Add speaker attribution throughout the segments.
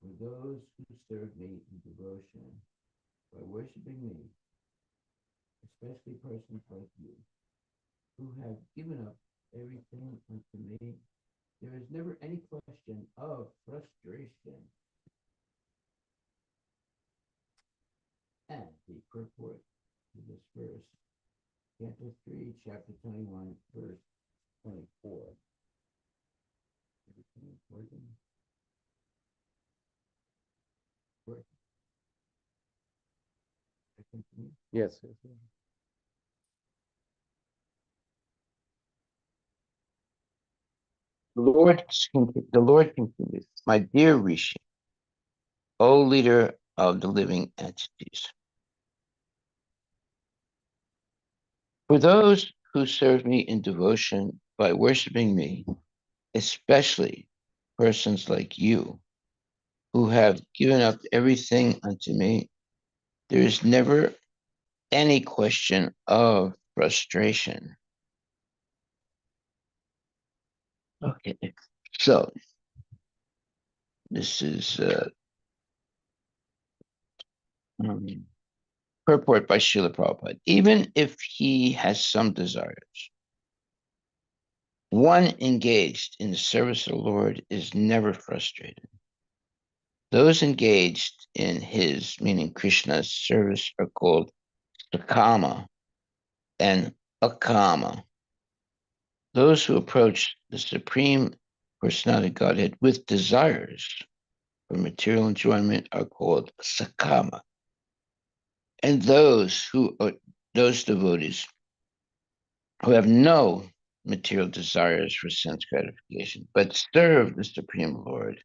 Speaker 1: For those who serve me in devotion by worshiping me, especially persons like you, who have given up everything unto me, there is never any question of frustration. And the purport to this verse, Canto 3, chapter 21, verse 24. Everything is working? Working. I continue.
Speaker 2: Yes, yes, yes.
Speaker 3: The Lord continues, my dear Rishi, O leader of the living entities. For those who serve me in devotion by worshiping me, especially persons like you, who have given up everything unto me, there is never any question of frustration. Okay, so this is um, purport by Srila Prabhupada. Even if he has some desires, one engaged in the service of the Lord is never frustrated. Those engaged in his, meaning Krishna's service, are called sakama and akama. Those who approach the Supreme Personality of Godhead with desires for material enjoyment are called sakama. And those devotees who have no material desires for sense gratification, but serve the Supreme Lord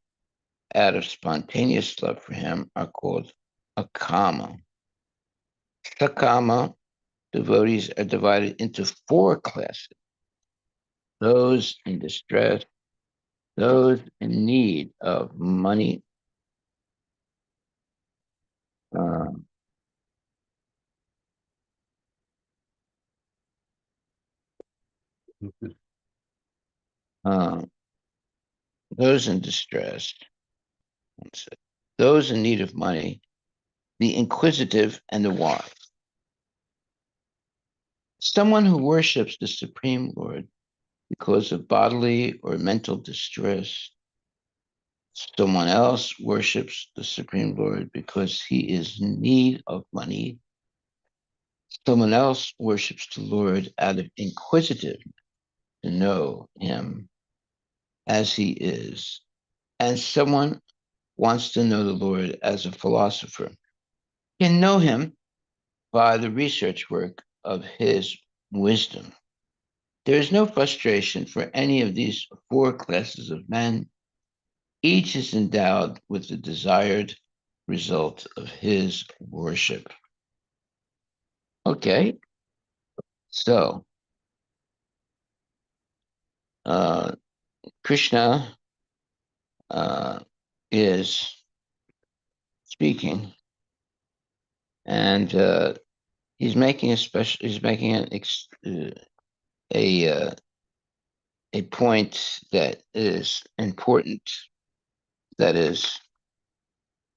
Speaker 3: out of spontaneous love for him are called akama. Sakama devotees are divided into four classes: those in distress, those in need of money, uh, uh, those in distress, those in need of money, the inquisitive, and the wise. Someone who worships the Supreme Lord because of bodily or mental distress. Someone else worships the Supreme Lord because he is in need of money. Someone else worships the Lord out of inquisitive to know him as he is. And someone wants to know the Lord as a philosopher, can know him by the research work of his wisdom. There is no frustration for any of these four classes of men. Each is endowed with the desired result of his worship. Okay, so uh, Krishna uh, is speaking, and he's making he's making a a point that is important. That is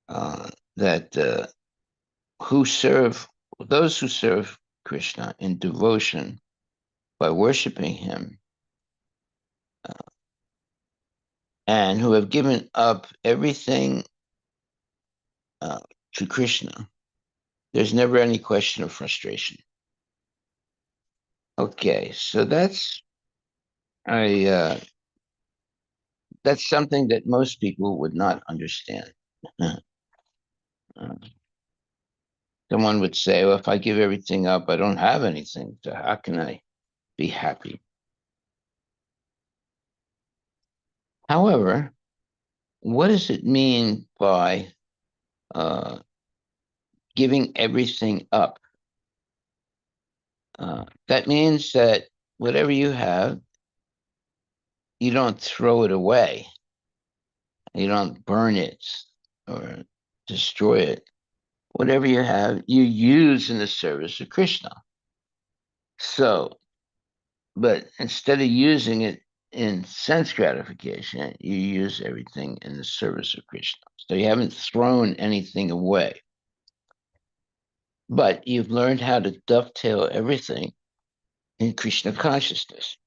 Speaker 3: that who serve those who serve Krishna in devotion by worshiping him, and who have given up everything uh, to Krishna, there's never any question of frustration. Okay, so I that's something that most people would not understand. Uh, Someone would say, "Well, if I give everything up, I don't have anything. So how can I be happy?" However, what does it mean by uh, giving everything up? That means that whatever you have, you don't throw it away. You don't burn it or destroy it. Whatever you have, you use in the service of Krishna. So, but instead of using it in sense gratification, you use everything in the service of Krishna. So you haven't thrown anything away, but you've learned how to dovetail everything in Krishna consciousness.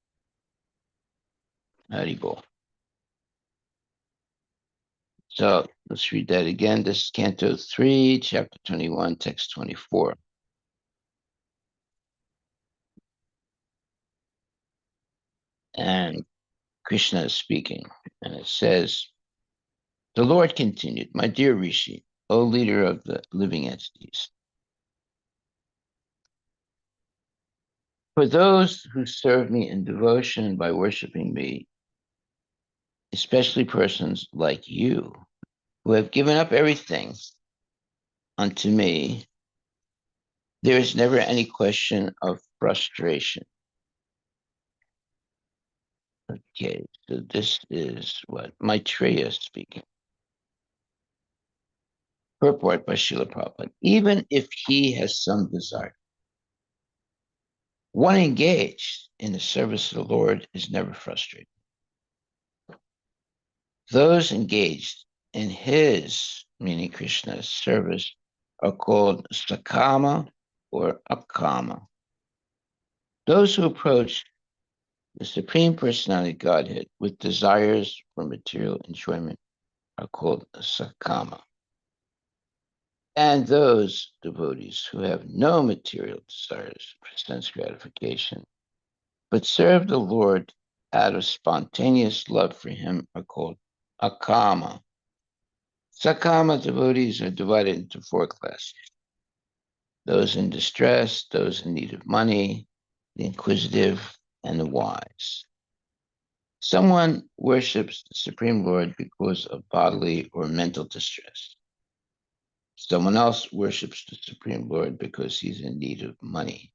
Speaker 3: Haribol. So let's read that again. This is Canto 3, Chapter 21, Text 24. And Krishna is speaking, and it says, the Lord continued, my dear Rishi, O leader of the living entities, for those who serve me in devotion by worshiping me, especially persons like you, who have given up everything unto me, there is never any question of frustration. Okay, so this is what Maitreya is speaking. Purport by Srila Prabhupada. Even if he has some desire, one engaged in the service of the Lord is never frustrated. Those engaged in his, meaning Krishna's service, are called sakama or akama. Those who approach the Supreme Personality of Godhead with desires for material enjoyment are called sakama. And those devotees who have no material desires for sense gratification, but serve the Lord out of spontaneous love for him are called akama. Sakama devotees are divided into 4 classes. Those in distress, those in need of money, the inquisitive, and the wise. Someone worships the Supreme Lord because of bodily or mental distress. Someone else worships the Supreme Lord because he's in need of money.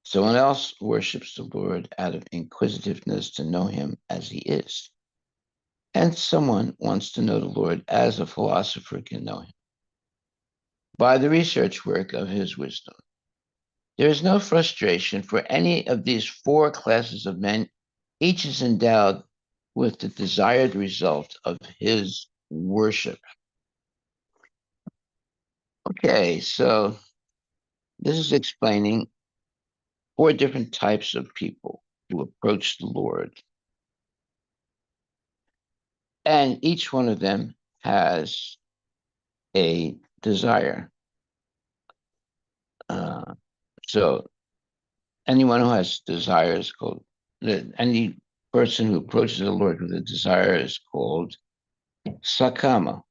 Speaker 3: Someone else worships the Lord out of inquisitiveness to know him as he is. And someone wants to know the Lord as a philosopher can know him, by the research work of his wisdom. There is no frustration for any of these 4 classes of men. Each is endowed with the desired result of his worship. Okay, so this is explaining 4 different types of people who approach the Lord. And each one of them has a desire. So anyone who has desire is called, any person who approaches the Lord with a desire is called sakama.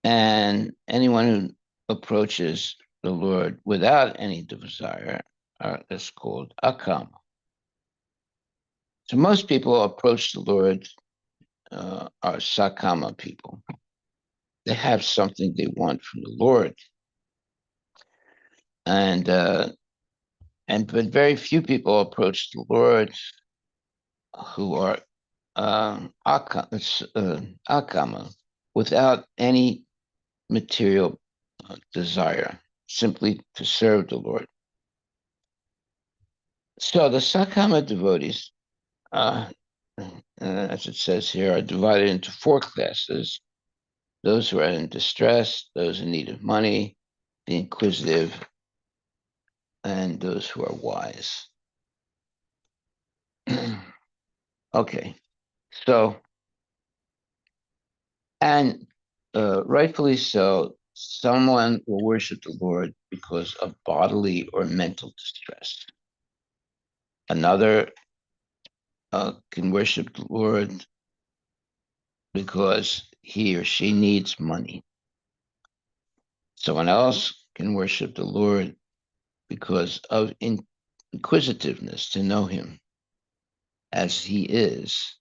Speaker 3: And anyone who approaches the Lord without any desire is called akama. So most people approach the Lord are sakama people. They have something they want from the Lord, and but very few people approach the Lord who are akama without any material desire, simply to serve the Lord. So the sakama devotees, as it says here, are divided into 4 classes: those who are in distress, those in need of money, the inquisitive, and those who are wise. Okay, so, and rightfully so, someone will worship the Lord because of bodily or mental distress. Another can worship the Lord because he or she needs money. Someone else can worship the Lord because of inquisitiveness to know him as he is.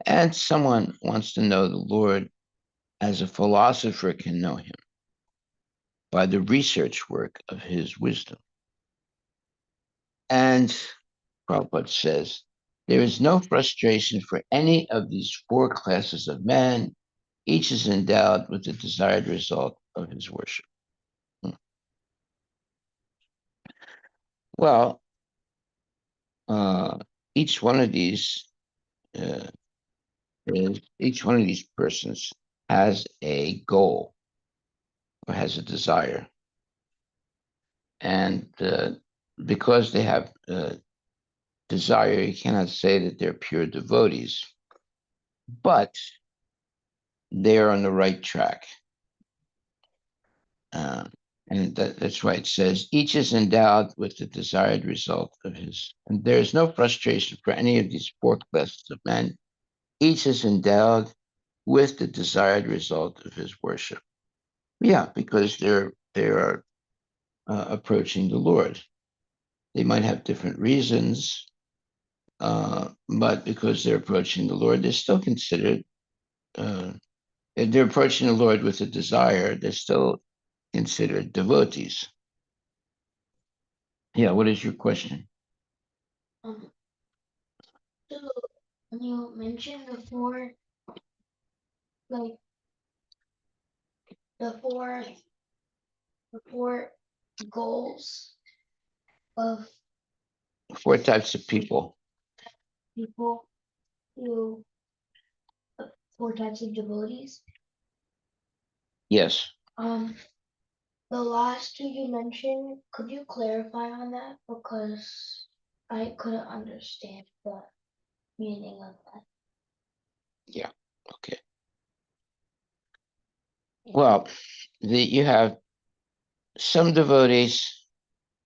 Speaker 3: And someone wants to know the Lord as a philosopher can know him, by the research work of his wisdom. And Prabhupada says, there is no frustration for any of these 4 classes of men. Each is endowed with the desired result of his worship. Well, each one of these uh, each one of these persons has a goal or has a desire, and because they have desire, you cannot say that they're pure devotees, but they are on the right track. Uh, and that's why it says each is endowed with the desired result of his. And there is no frustration for any of these four classes of men. Each is endowed with the desired result of his worship. Yeah, because they are approaching the Lord. They might have different reasons, but because they're approaching the Lord, they're still considered. If they're approaching the Lord with a desire, they're still considered devotees. Yeah, what is your question?
Speaker 2: Um, so when you mentioned like the four, the four goals of
Speaker 3: Four types of people.
Speaker 2: people who, four types of devotees.
Speaker 3: Yes.
Speaker 2: Um, the last two you mentioned, could you clarify on that? Because I couldn't understand the meaning of that.
Speaker 3: Yeah. Okay. Well, you have some devotees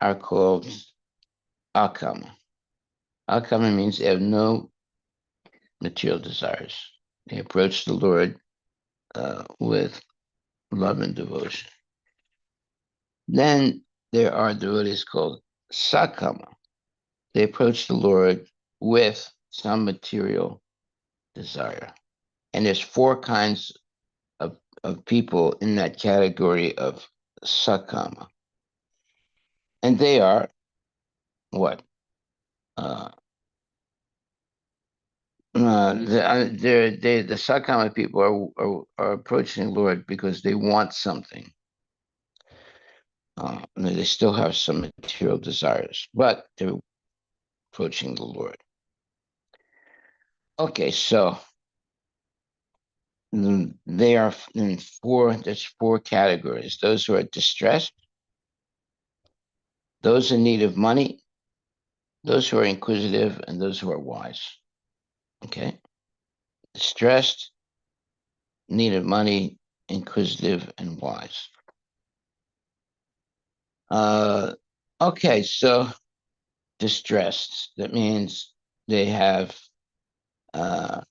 Speaker 3: are called akama. Akama means they have no material desires. They approach the Lord with love and devotion. Then there are devotees called sakama. They approach the Lord with some material desire. And there's four kinds of people in that category of sakama. And they are what? Uh, the sakama people are approaching the Lord because they want something. They still have some material desires, but they're approaching the Lord. Okay, so they are in there's four categories: those who are distressed, those in need of money, those who are inquisitive, and those who are wise. Okay, distressed, need of money, inquisitive, and wise. Uh, okay, so distressed. That means they have uh,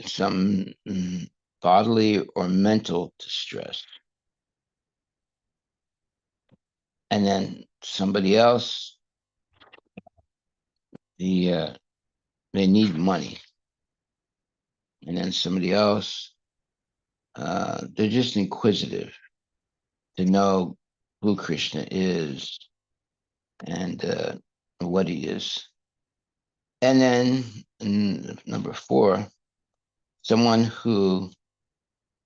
Speaker 3: some bodily or mental distress. And then somebody else, they need money. And then somebody else, they're just inquisitive to know who Krishna is and what he is. And then number four, someone who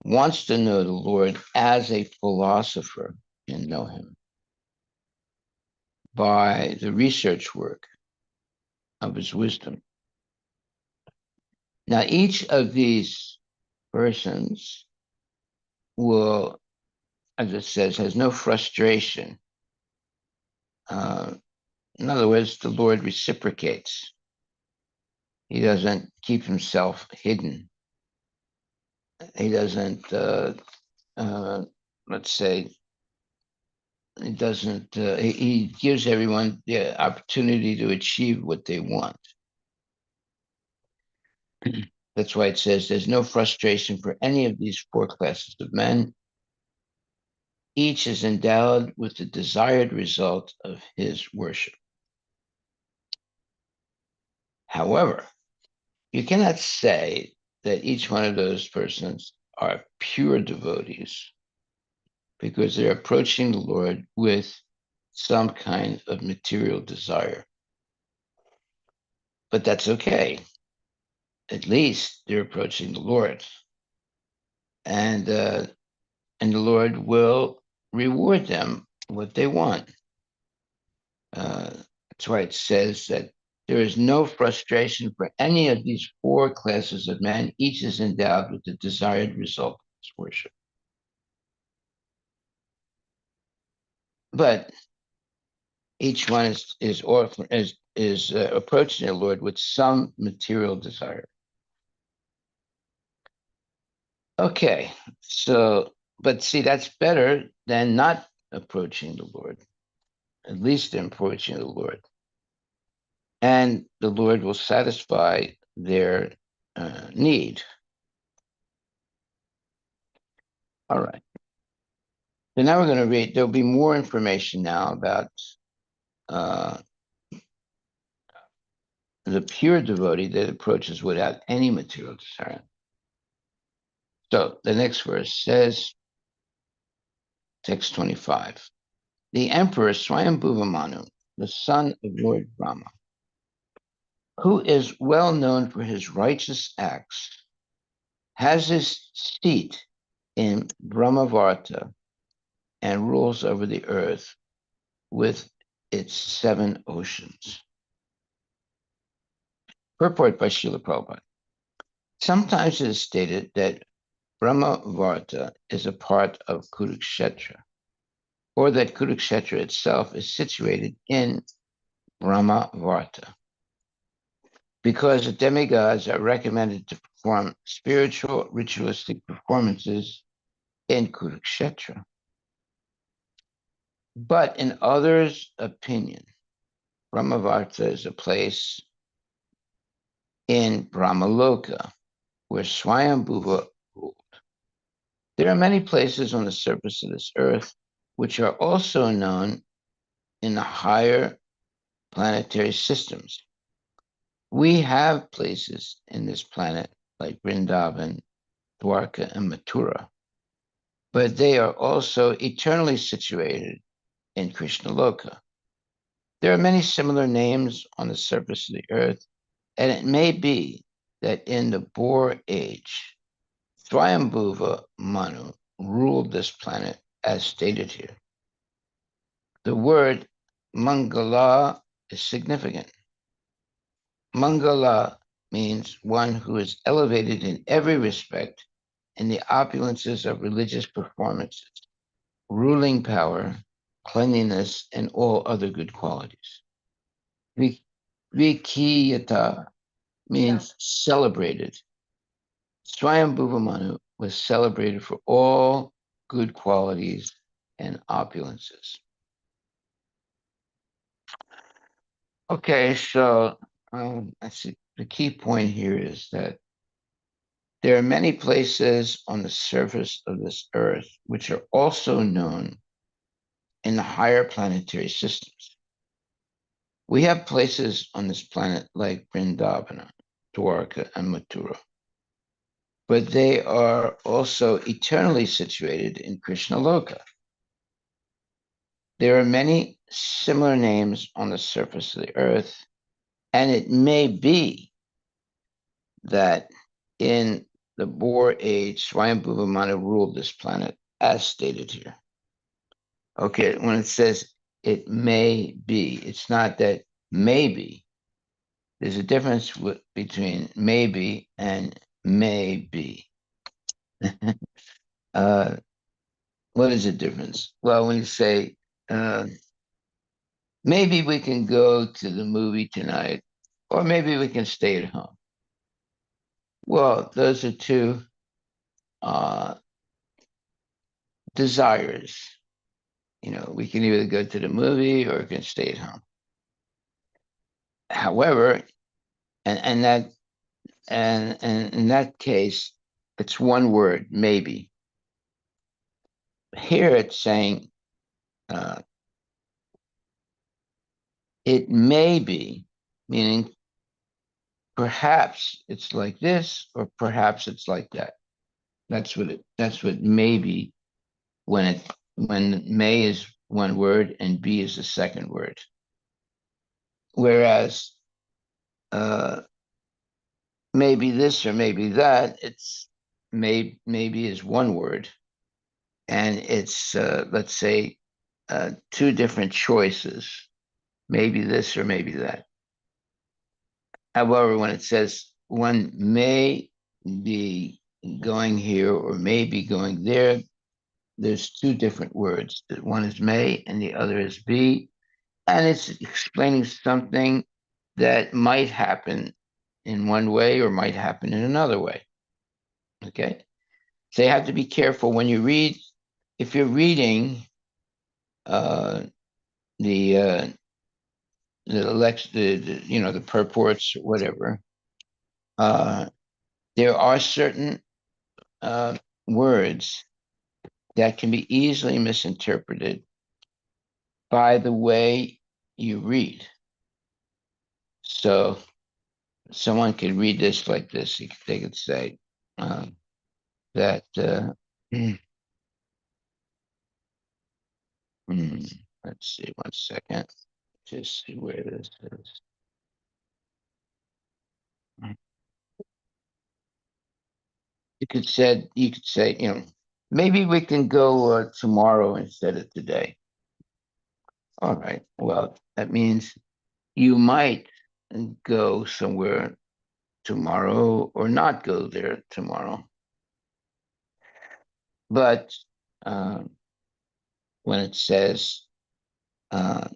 Speaker 3: wants to know the Lord as a philosopher can know him by the research work of his wisdom. Now, each of these persons will, as it says, has no frustration. Uh, in other words, the Lord reciprocates. He doesn't keep himself hidden. He doesn't, let's say, he doesn't, he gives everyone the opportunity to achieve what they want. That's why it says there's no frustration for any of these four classes of men. Each is endowed with the desired result of his worship. However, you cannot say that each one of those persons are pure devotees because they're approaching the Lord with some kind of material desire. But that's okay. At least they're approaching the Lord. And the Lord will reward them what they want. That's why it says that There is no frustration for any of these four classes of men. Each is endowed with the desired result of his worship. But each one is approaching the Lord with some material desire. Okay, so, but see, that's better than not approaching the Lord. At least they're approaching the Lord. And the Lord will satisfy their need. All right. So now we're going to read, there'll be more information now about the pure devotee that approaches without any material desire. So the next verse says, text 25, the emperor Swayambhuva Manu, the son of Lord Brahma, who is well known for his righteous acts, has his seat in Brahmavarta and rules over the earth with its 7 oceans. Purport by Srila Prabhupada. Sometimes it is stated that Brahmavarta is a part of Kurukshetra, or that Kurukshetra itself is situated in Brahmavarta, because the demigods are recommended to perform spiritual ritualistic performances in Kurukshetra. But in others' opinion, Brahmavarta is a place in Brahmaloka, where Swayambhuva ruled. There are many places on the surface of this earth which are also known in the higher planetary systems. We have places in this planet like Vrindavan, Dwarka, and Mathura, but they are also eternally situated in Krishnaloka. There are many similar names on the surface of the earth, and it may be that in the Bohr age, Swayambhuva Manu ruled this planet as stated here. The word Mangala is significant. Mangala means one who is elevated in every respect in the opulences of religious performances, ruling power, cleanliness, and all other good qualities. Vikiyata means celebrated. Swayambhuva Manu was celebrated for all good qualities and opulences. Okay, so I see the key point here is that there are many places on the surface of this earth which are also known in the higher planetary systems. We have places on this planet like Vrindavana, Dwarka, and Mathura, but they are also eternally situated in Krishnaloka. There are many similar names on the surface of the earth, and it may be that in the Bohr age, Swayambhuva Manu ruled this planet, as stated here. Okay, when it says it may be, it's not that maybe. There's a difference between maybe and maybe. What is the difference? Well, when you say, maybe we can go to the movie tonight, or maybe we can stay at home. Well, those are two desires. You know, we can either go to the movie or we can stay at home. However, and in that case, it's one word, maybe. Here it's saying it may be, meaning perhaps it's like this or perhaps it's like that. That's what maybe when may is one word and be is the second word. Whereas maybe this or maybe that, it's maybe is one word, and it's let's say 2 different choices, maybe this or maybe that. However, when it says one may be going here or may be going there, there's two different words. One is may and the other is be. And it's explaining something that might happen in one way or might happen in another way. Okay. So you have to be careful when you read. If you're reading uh, the the purports, whatever, there are certain words that can be easily misinterpreted by the way you read. So someone could read this like this. They could say that. Let's see, 1 second. Just see where this is. You could say, maybe we can go tomorrow instead of today. All right. Well, that means you might go somewhere tomorrow or not go there tomorrow. But when it says that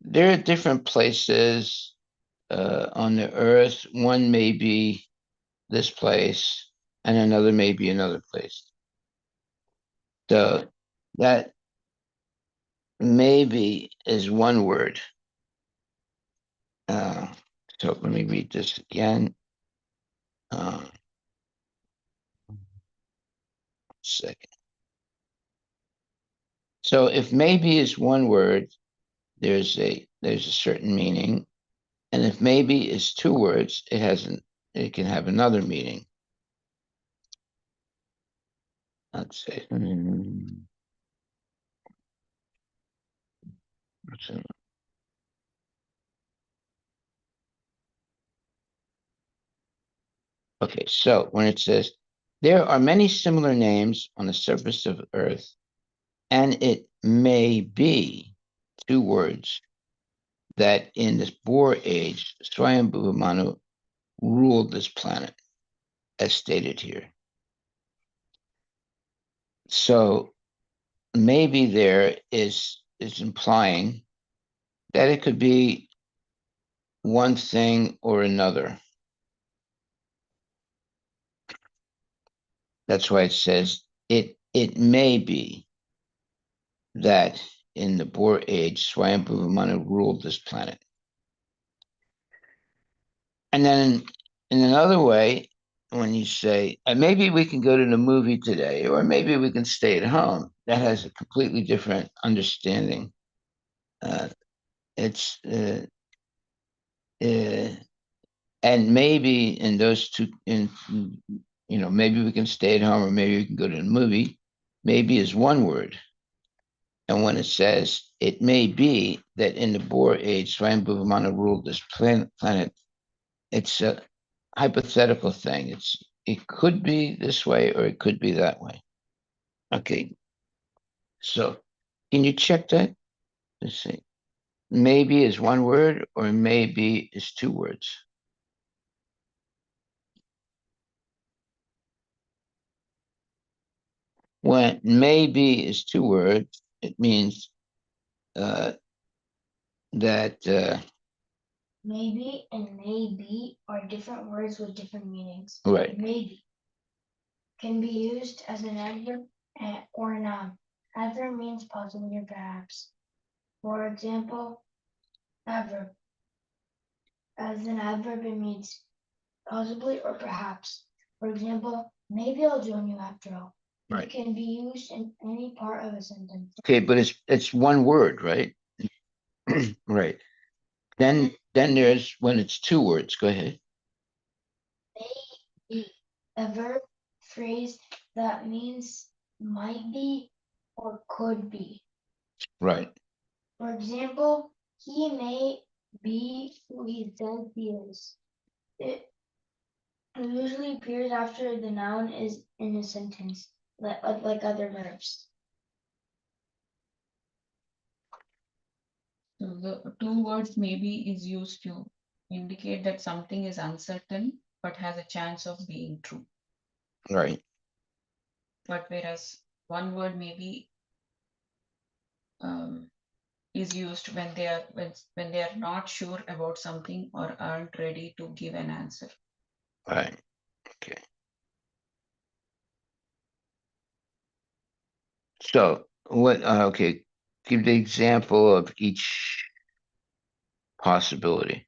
Speaker 3: there are different places on the earth, one may be this place and another may be another place. So that maybe is one word. So let me read this again. Second. So if maybe is one word, there's a certain meaning, and if maybe is two words, it can have another meaning. Let's say. Okay, so when it says, there are many similar names on the surface of Earth, and it may be two words that in this Boer age, Swayambhuva Manu ruled this planet, as stated here. So maybe there is implying that it could be one thing or another. That's why it says it may be that in the Boer age, Swayambhuva Manu ruled this planet. And then in another way, when you say, maybe we can go to the movie today, or maybe we can stay at home, that has a completely different understanding. It's and maybe in those two, maybe we can stay at home or maybe we can go to the movie. Maybe is one word. And when it says, it may be that in the Boer age, Swayambhuva Manu ruled this planet, it's a hypothetical thing. It could be this way or it could be that way. Okay. So can you check that? Let's see. Maybe is one word or maybe is two words. When maybe is two words, it means that
Speaker 2: Maybe and maybe are different words with different meanings.
Speaker 3: right.
Speaker 2: Maybe can be used as an adverb or a noun. Adverb means possibly or perhaps. For example, adverb. As an adverb, it means possibly or perhaps. For example, maybe I'll join you after all.
Speaker 3: Right.
Speaker 2: It can be used in any part of a sentence.
Speaker 3: Okay, but it's one word, right? Right. Then there's when it's two words. Go ahead.
Speaker 2: May be a verb phrase that means might be or could be.
Speaker 3: Right.
Speaker 2: For example, he may be who he says he is. It usually appears after the noun is in a sentence, like other verbs.
Speaker 4: So the two words maybe is used to indicate that something is uncertain but has a chance of being true.
Speaker 3: Right.
Speaker 4: But whereas one word maybe is used when when they are not sure about something or aren't ready to give an answer.
Speaker 3: Right. Okay. So what, okay, give the example of each possibility.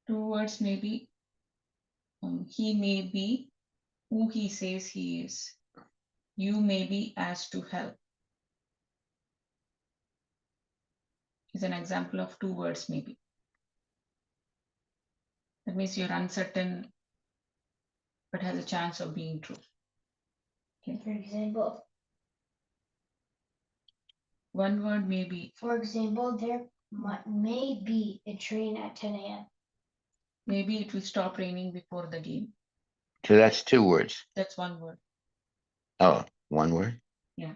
Speaker 4: Two words maybe he may be who he says he is. You may be asked to help. Is an example of two words maybe. That means you're uncertain but has a chance of being true. Okay.
Speaker 2: For example,
Speaker 4: One word maybe.
Speaker 2: for example, there may be a train at 10 a.m.
Speaker 4: Maybe it will stop raining before the game.
Speaker 3: So that's two words.
Speaker 4: That's one word.
Speaker 3: Oh, one word.
Speaker 4: Yeah.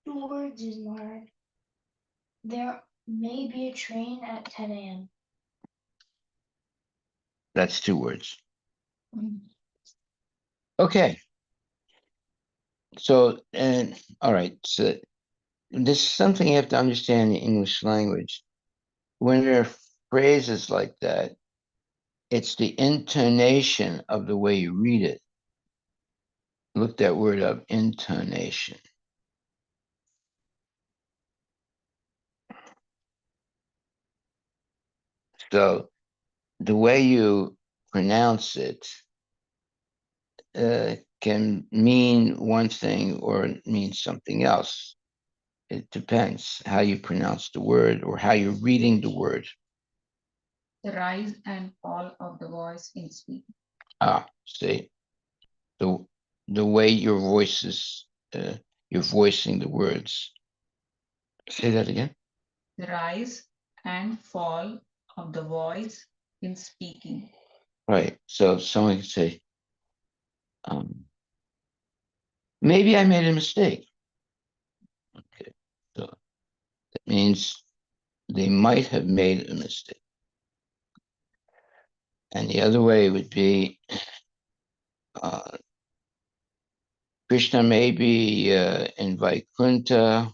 Speaker 2: Two words is Maharaj. There may be a train at 10 a.m.
Speaker 3: That's two words.
Speaker 4: Mm.
Speaker 3: Okay. So, and all right. So this is something you have to understand in the English language. When there are phrases like that, it's the intonation of the way you read it. Look that word up, intonation. So the way you pronounce it can mean one thing or mean something else. It depends how you pronounce the word or how you're reading the word.
Speaker 4: The rise and fall of the voice in speaking.
Speaker 3: Ah, see, the the way your voice is, you're voicing the words. Say that again.
Speaker 4: The rise and fall of the voice in speaking.
Speaker 3: Right. So someone can say, maybe I made a mistake. Okay. So that means they might have made a mistake. And the other way would be uh, Krishna may be in Vaikuntha,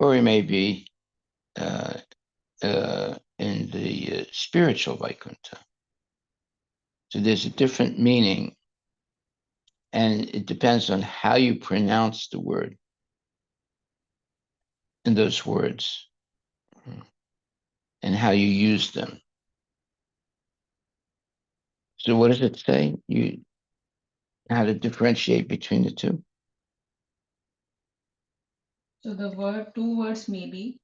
Speaker 3: or he may be in the spiritual Vaikuntha. So there's a different meaning, and it depends on how you pronounce the word in those words and how you use them. So what does it say? You how to differentiate between the two,
Speaker 4: So the word, two words maybe,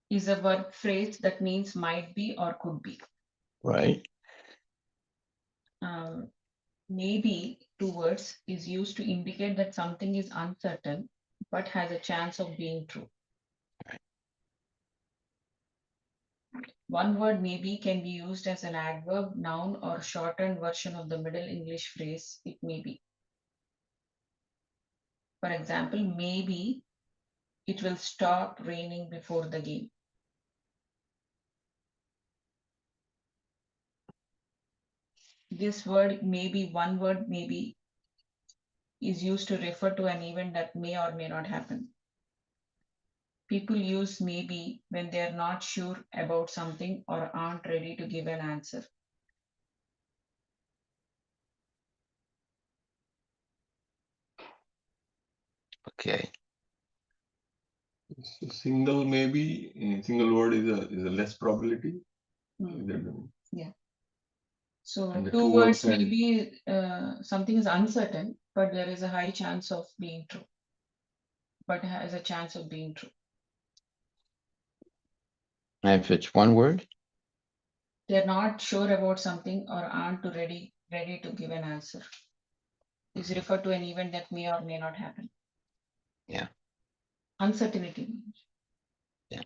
Speaker 4: is a verb phrase that means might be or could be.
Speaker 3: right?
Speaker 4: Maybe, two words, is used to indicate that something is uncertain but has a chance of being true.
Speaker 3: Right.
Speaker 4: One word maybe can be used as an adverb, noun, or shortened version of the Middle English phrase it may be. For example, maybe it will stop raining before the game. This word maybe, one word maybe, is used to refer to an event that may or may not happen. People use maybe when they are not sure about something or aren't ready to give an answer.
Speaker 3: Okay.
Speaker 5: So single maybe, single word is a less probability.
Speaker 4: Hmm.
Speaker 5: Is that
Speaker 4: Yeah. So
Speaker 5: And the
Speaker 4: two
Speaker 5: two
Speaker 4: words
Speaker 5: words and
Speaker 4: maybe something is uncertain, but there is a high chance of being true. But has a chance of being true.
Speaker 3: And if it's one word,
Speaker 4: They're not sure about something or aren't ready to give an answer. Is referred to an event that may or may not happen.
Speaker 3: yeah,
Speaker 4: Uncertainty.
Speaker 3: yeah,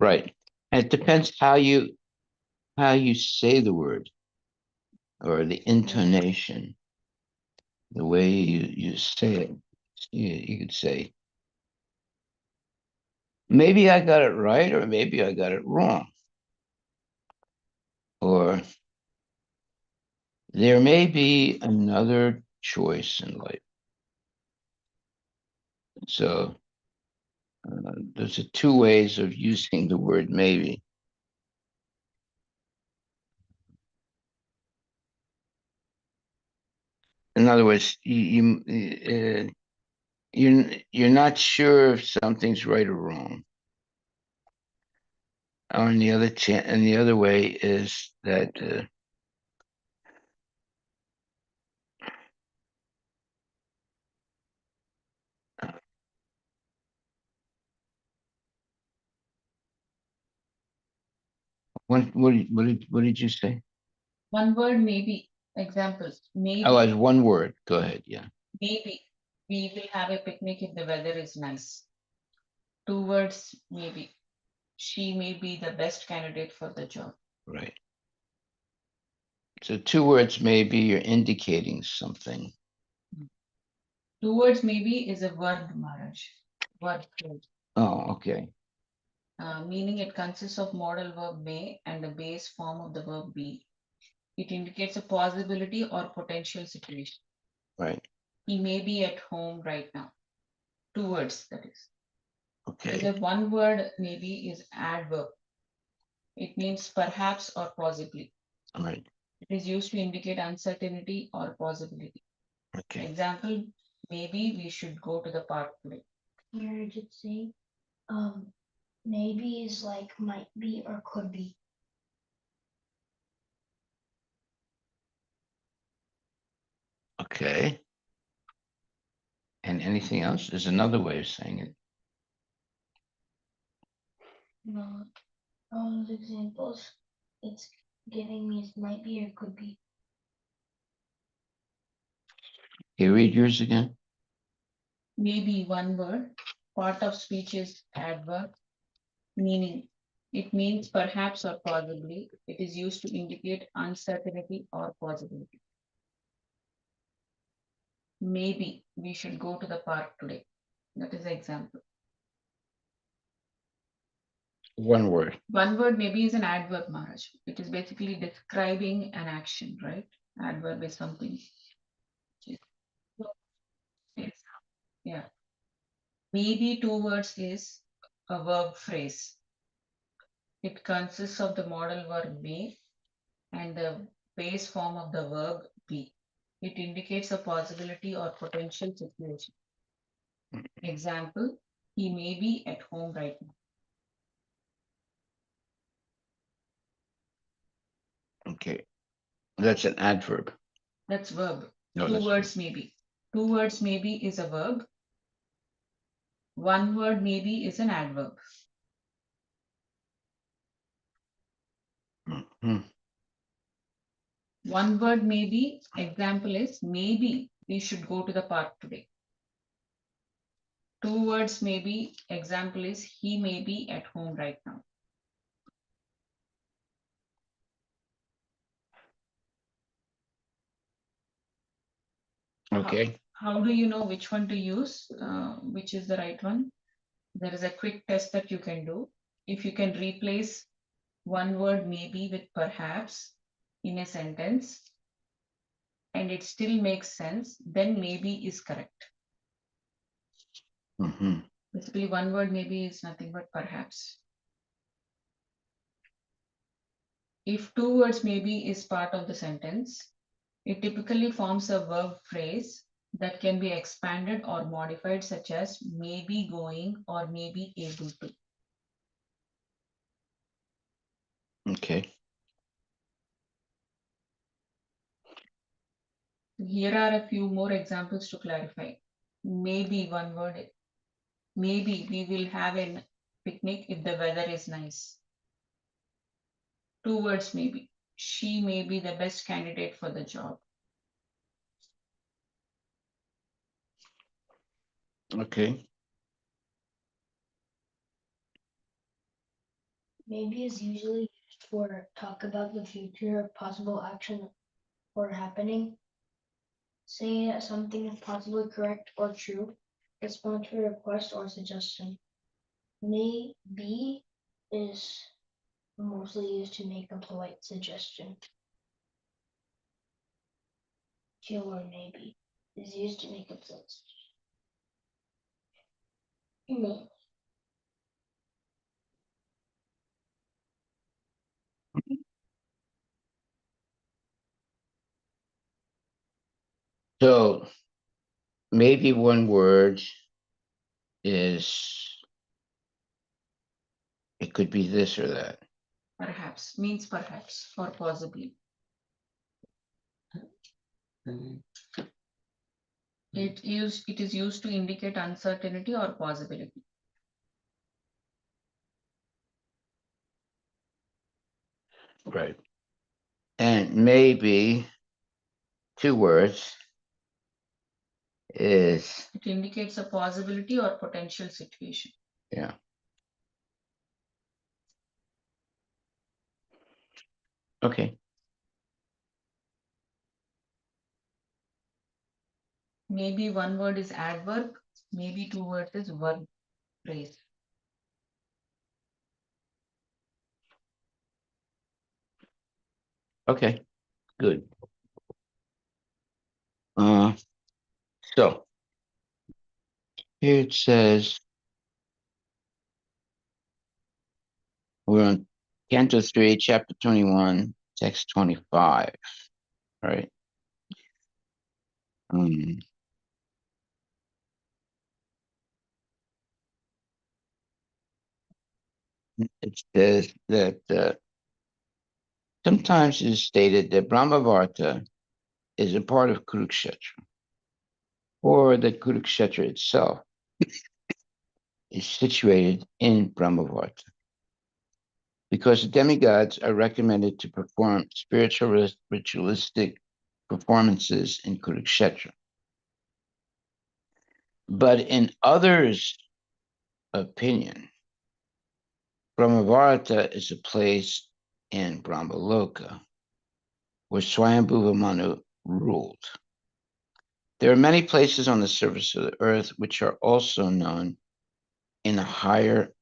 Speaker 3: right. And it depends how you say the word. or the intonation, the way you say it. You could say, maybe I got it right, or maybe I got it wrong. Or there may be another choice in life. So there's two ways of using the word maybe. In other words, you're not sure if something's right or wrong. Or and the other way is that what did you say?
Speaker 4: One word maybe. Examples. Maybe.
Speaker 3: Oh, as one word. Go ahead. Yeah.
Speaker 4: Maybe we will have a picnic if the weather is nice. 2 words maybe. She may be the best candidate for the job.
Speaker 3: Right. So 2 words maybe you're indicating something.
Speaker 4: 2 words maybe is a verb, Maharaj. Verb phrase.
Speaker 3: Oh, okay.
Speaker 4: Meaning it consists of modal verb may and the base form of the verb be. It indicates a possibility or potential situation.
Speaker 3: Right.
Speaker 4: He may be at home right now. 2 words, that is.
Speaker 3: Okay.
Speaker 4: The 1 word maybe is adverb. It means perhaps or possibly.
Speaker 3: Right.
Speaker 4: It is used to indicate uncertainty or possibility.
Speaker 3: Okay.
Speaker 4: Example, maybe we should go to the park today.
Speaker 2: Here I did say, maybe is like might be or could be.
Speaker 3: Okay. And anything else? There's another way of saying it.
Speaker 2: No, all those examples it's giving me is might be or could be.
Speaker 3: Can you read yours again?
Speaker 4: Maybe 1 word. Part of speech is adverb. Meaning, it means perhaps or possibly. It is used to indicate uncertainty or possibility. Maybe we should go to the park today. That is the example.
Speaker 3: 1 word.
Speaker 4: 1 word maybe is an adverb, Maharaj. It is basically describing an action, right? Adverb is something. Yes. Yeah. Maybe 2 words is a verb phrase. It consists of the modal verb may and the base form of the verb be. It indicates a possibility or potential situation. Example, he may be at home right now.
Speaker 3: Okay. That's an adverb.
Speaker 4: That's verb.
Speaker 3: No,
Speaker 4: 2
Speaker 3: that's
Speaker 4: words maybe. 2 words maybe is a verb. 1 word maybe is an adverb.
Speaker 3: Mhm.
Speaker 4: 1 word maybe, example is maybe we should go to the park today. 2 words maybe, example is he may be at home right now.
Speaker 3: Okay.
Speaker 4: How do you know which one to use, which is the right one? There is a quick test that you can do. If you can replace 1 word maybe with perhaps in a sentence and it still makes sense, then maybe is correct.
Speaker 3: Mhm.
Speaker 4: Basically, 1 word maybe is nothing but perhaps. If 2 words maybe is part of the sentence, it typically forms a verb phrase that can be expanded or modified, such as may be going or may be able to.
Speaker 3: Okay.
Speaker 4: Here are a few more examples to clarify. Maybe 1 word. Maybe we will have a picnic if the weather is nice. 2 words maybe. She may be the best candidate for the job.
Speaker 3: Okay.
Speaker 2: Maybe is usually used for talk about the future or possible action or happening. Saying that something is possibly correct or true. Respond to a request or suggestion. May be is mostly used to make a polite suggestion. To or maybe is used to make a polite suggestion.
Speaker 3: So maybe one word is, it could be this or that.
Speaker 4: Perhaps means perhaps or possibly. It is used to indicate uncertainty or possibility.
Speaker 3: Right. And maybe two words is,
Speaker 4: It indicates a possibility or potential situation.
Speaker 3: yeah. Okay.
Speaker 4: Maybe one word is adverb, maybe two words is verb phrase.
Speaker 3: Okay. Good. So here it says we're on Canto 3, Chapter 21, Text 25. Right. It says that sometimes it is stated that Brahmavarta is a part of Kurukshetra, or that Kurukshetra itself is situated in Brahmavarta, because the demigods are recommended to perform spiritual ritualistic performances in Kurukshetra. But in others' opinion, Brahmavarta is a place in Brahmaloka where Swayambhuva Manu ruled. There are many places on the surface of the earth which are also known in higher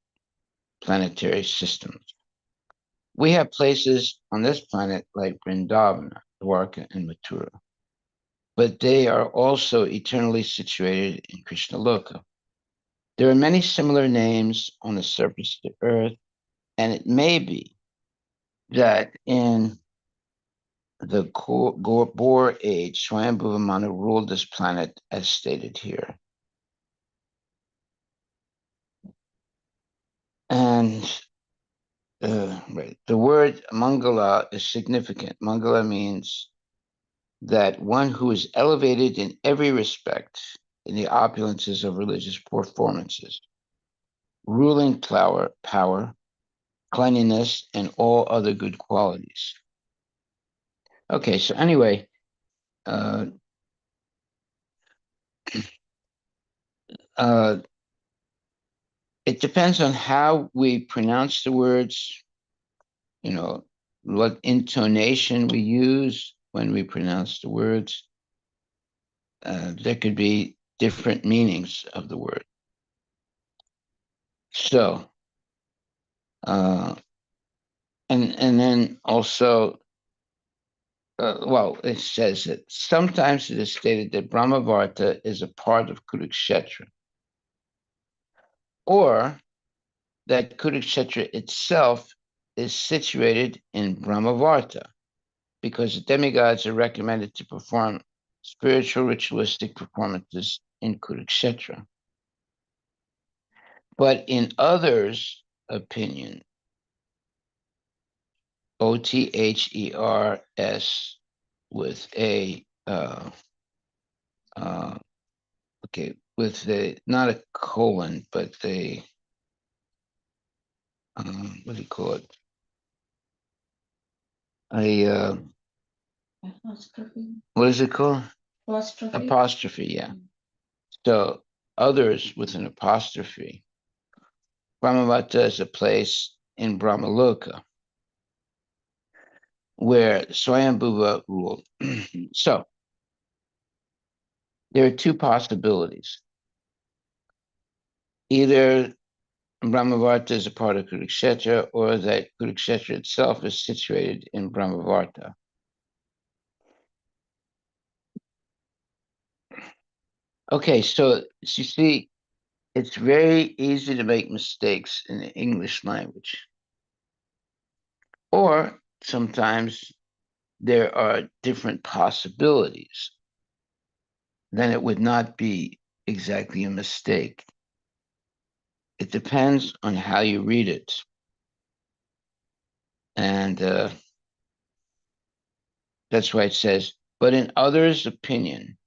Speaker 3: planetary systems. We have places on this planet like Vrindavana, Dwarka, and Mathura, but they are also eternally situated in Krishnaloka. There are many similar names on the surface of the earth, and it may be that in the Boer age, Swayambhuva Manu ruled this planet as stated here. And right, the word Mangala is significant. Mangala means that one who is elevated in every respect in the opulences of religious performances, ruling power, cleanliness, and all other good qualities. Okay, so anyway, it depends on how we pronounce the words, what intonation we use when we pronounce the words. There could be different meanings of the word. So, and then also, it says that sometimes it is stated that Brahmavarta is a part of Kurukshetra, or that Kurukshetra itself is situated in Brahmavarta, because the demigods are recommended to perform spiritual ritualistic performances in Kurukshetra. But in others' opinion, OTHERS with a with the, not a colon, but the what do you call it?
Speaker 4: Apostrophe.
Speaker 3: What is it called?
Speaker 4: Apostrophe.
Speaker 3: Apostrophe, yeah. So others with an apostrophe. Brahmavata is a place in Brahmaloka where Swayambhuva ruled. So there are two possibilities. Either Brahmavarta is a part of Kurukshetra, or that Kurukshetra itself is situated in Brahmavarta. Okay, so you see, it's very easy to make mistakes in the English language. Or sometimes there are different possibilities. Then it would not be exactly a mistake. It depends on how you read it. And that's why it says, but in others' opinion,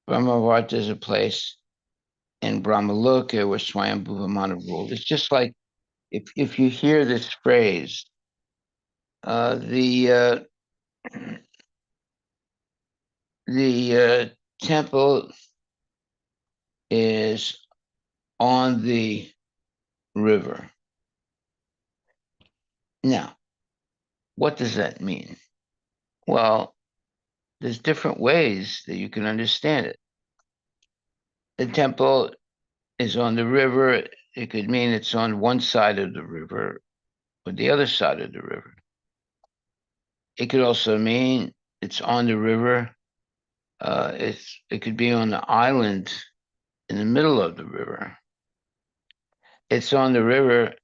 Speaker 3: Brahmavarta is a place in Brahmaloka where Swayambhuva Manu ruled. It's just like if you hear this phrase, the temple is on the river. Now, what does that mean? Well, there's different ways that you can understand it. The temple is on the river. It could mean it's on one side of the river or the other side of the river. It could also mean it's on the river. It could be on the island in the middle of the river. It's on the river.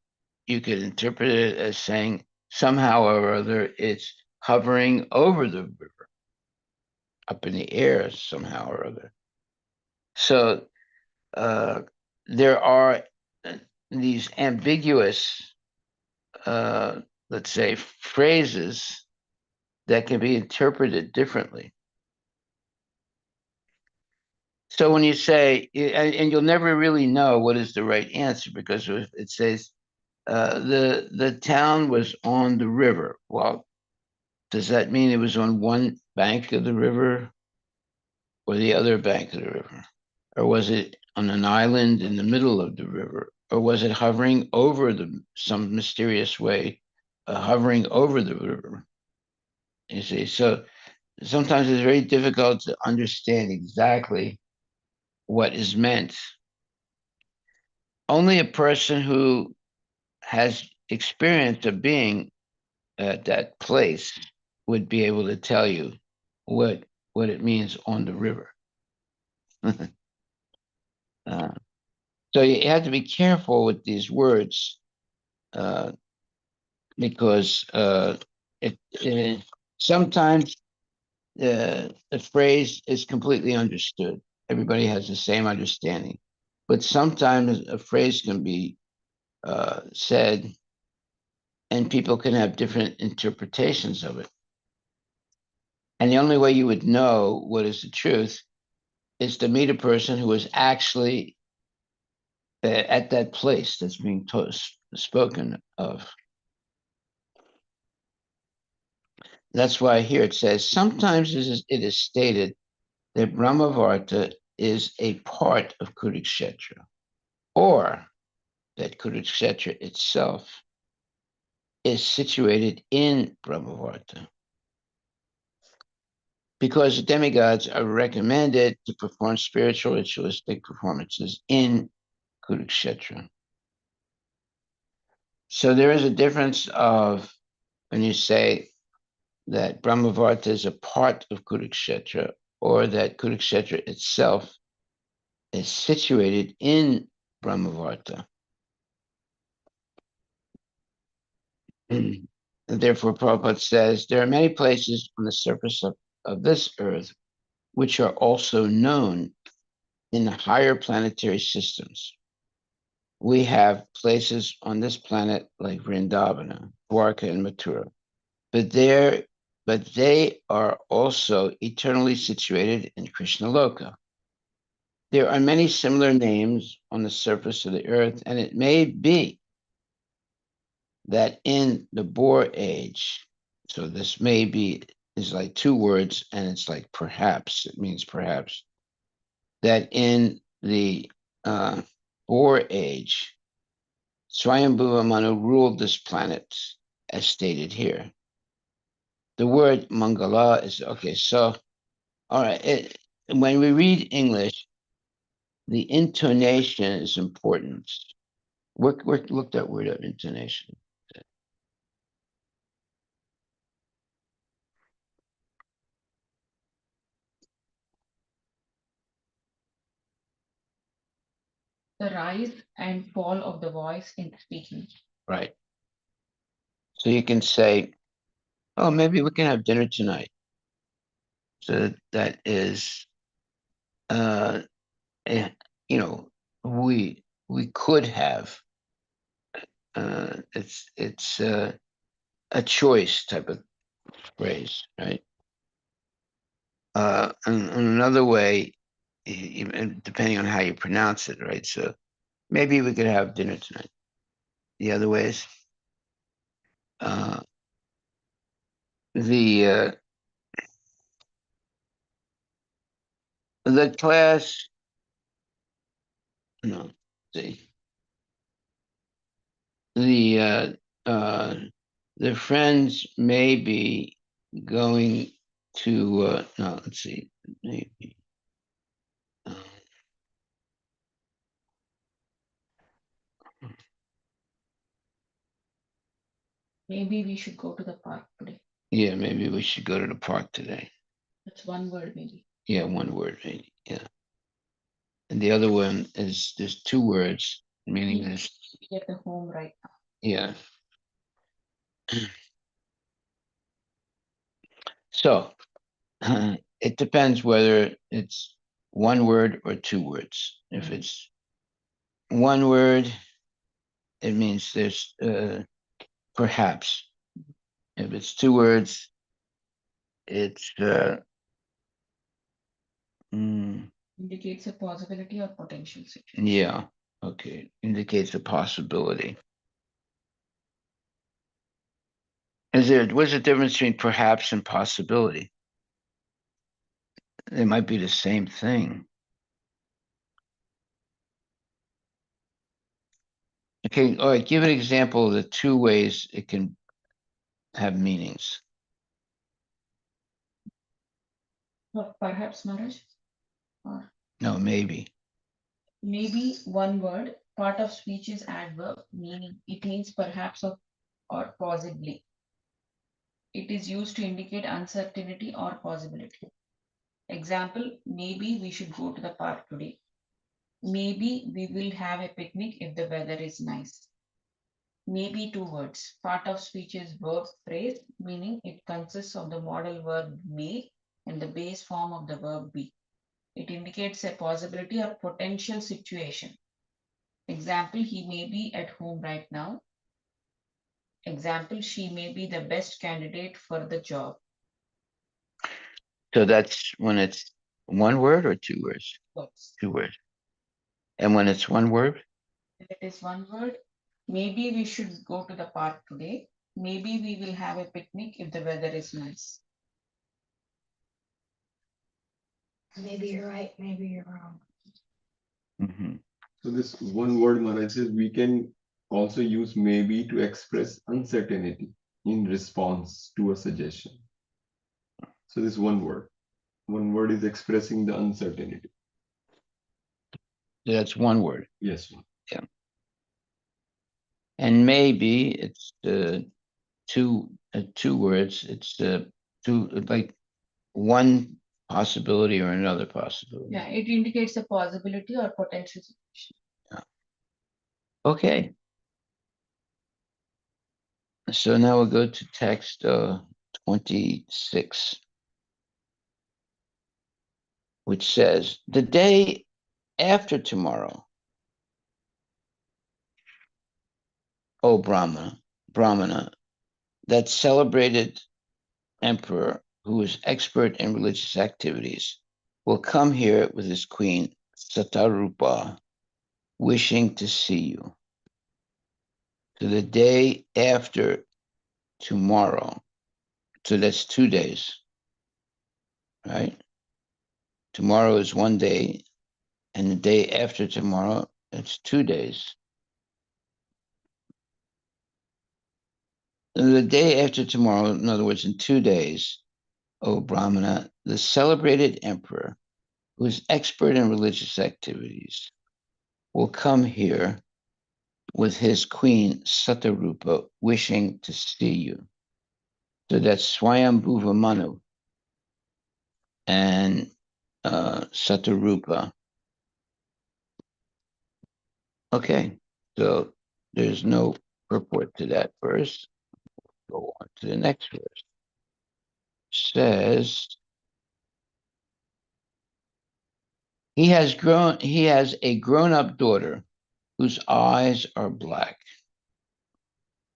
Speaker 3: You could interpret it as saying somehow or other it's hovering over the river, up in the air somehow or other. So there are these ambiguous, let's say, phrases that can be interpreted differently. So when you say, and you'll never really know what is the right answer, because it says the town was on the river. Well, does that mean it was on one bank of the river or the other bank of the river? Or was it on an island in the middle of the river? Or was it hovering over some mysterious way, hovering over the river? You see, so sometimes it's very difficult to understand exactly what is meant. Only a person who has experience of being at that place would be able to tell you what it means on the river. So you have to be careful with these words because sometimes the phrase is completely understood. Everybody has the same understanding, but sometimes a phrase can be said, and people can have different interpretations of it. And the only way you would know what is the truth is to meet a person who is actually at that place that's being spoken of. That's why here it says, sometimes it is stated that Brahmavarta is a part of Kurukshetra, or that Kurukshetra itself is situated in Brahmavarta, because the demigods are recommended to perform spiritual ritualistic performances in Kurukshetra. So there is a difference of when you say that Brahmavarta is a part of Kurukshetra, or that Kurukshetra itself is situated in Brahmavarta. And therefore, Prabhupada says, there are many places on the surface of this earth which are also known in the higher planetary systems. We have places on this planet like Vrindavana, Dwarka, and Mathura, but they are also eternally situated in Krishna Loka. There are many similar names on the surface of the earth, and it may be that in the Bohr age, so this may be is like two words, and it's like perhaps, it means perhaps, that in the Bohr age, Swayambhuva Manu ruled this planet, as stated here. the word Mangala is okay. So, all right. When we read English, the intonation is important. Look that word up, intonation.
Speaker 4: The rise and fall of the voice in speaking.
Speaker 3: Right. So you can say, oh, maybe we can have dinner tonight. So that is, uh, eh, you know, we could have. It's a choice type of phrase, right? And another way, even depending on how you pronounce it, right? So maybe we could have dinner tonight. The other ways, uh, the class, no, see, the the friends may be going to no, let's see, maybe. Uh,
Speaker 4: Maybe we should go to the park today.
Speaker 3: yeah, maybe we should go to the park today.
Speaker 4: That's one word, maybe.
Speaker 3: Yeah, one word, maybe. Yeah. And the other one is there's two words, meaning
Speaker 4: Maybe
Speaker 3: there's
Speaker 4: be at the home right now.
Speaker 3: yeah. So it depends whether it's one word or two words. If it's one word, it means there's perhaps. If it's two words, it's mm,
Speaker 4: Indicates a possibility or potential situation.
Speaker 3: yeah, okay, indicates a possibility. What's the difference between perhaps and possibility? They might be the same thing. Okay, all right, give an example of the two ways it can have meanings.
Speaker 4: Or perhaps, Maharaj, or
Speaker 3: No, maybe.
Speaker 4: maybe one word, part of speech is adverb, meaning it means perhaps or possibly. It is used to indicate uncertainty or possibility. Example, maybe we should go to the park today. Maybe we will have a picnic if the weather is nice. Maybe two words. Part of speech is verb phrase, meaning it consists of the modal verb may and the base form of the verb be. It indicates a possibility or potential situation. Example, he may be at home right now. Example, she may be the best candidate for the job.
Speaker 3: So that's when it's one word or two words?
Speaker 4: Words.
Speaker 3: Two words. And when it's one word?
Speaker 4: If it is one word, maybe we should go to the park today. Maybe we will have a picnic if the weather is nice.
Speaker 2: Maybe you're right, maybe you're wrong.
Speaker 3: Mm-hmm.
Speaker 5: So this one word Maharaj says we can also use maybe to express uncertainty in response to a suggestion. So this one word. One word is expressing the uncertainty.
Speaker 3: That's one word.
Speaker 5: Yes.
Speaker 3: And maybe it's two words. It's two like one possibility or another possibility.
Speaker 4: Yeah, it indicates a possibility or potential situation.
Speaker 3: Okay. So now we'll go to text 26, which says, the day after tomorrow, O Brahmana, that celebrated emperor who is expert in religious activities will come here with his queen Satarupa, wishing to see you. So the day after tomorrow, so that's 2 days, right? Tomorrow is one day, and the day after tomorrow, it's 2 days. The day after tomorrow, in other words, in 2 days, O Brahmana, the celebrated emperor, who is expert in religious activities, will come here with his queen Satarupa, wishing to see you. So that's Swayambhuva Manu and Satarupa. Okay, so there's no purport to that verse. Go on to the next verse. Says he has a grown-up daughter whose eyes are black.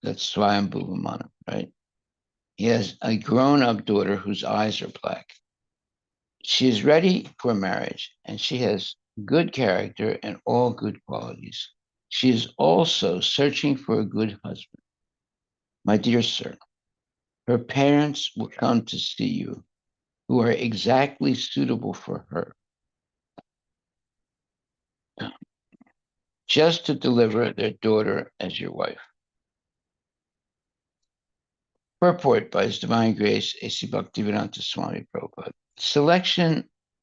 Speaker 3: That's Swayambhuva Manu, right? He has a grown-up daughter whose eyes are black. She is ready for marriage, and she has good character and all good qualities. She is also searching for a good husband. My dear sir, her parents will come to see you, who are exactly suitable for her, just to deliver their daughter as your wife. Purport by His Divine Grace, A.C. Bhaktivedanta Swami Prabhupada.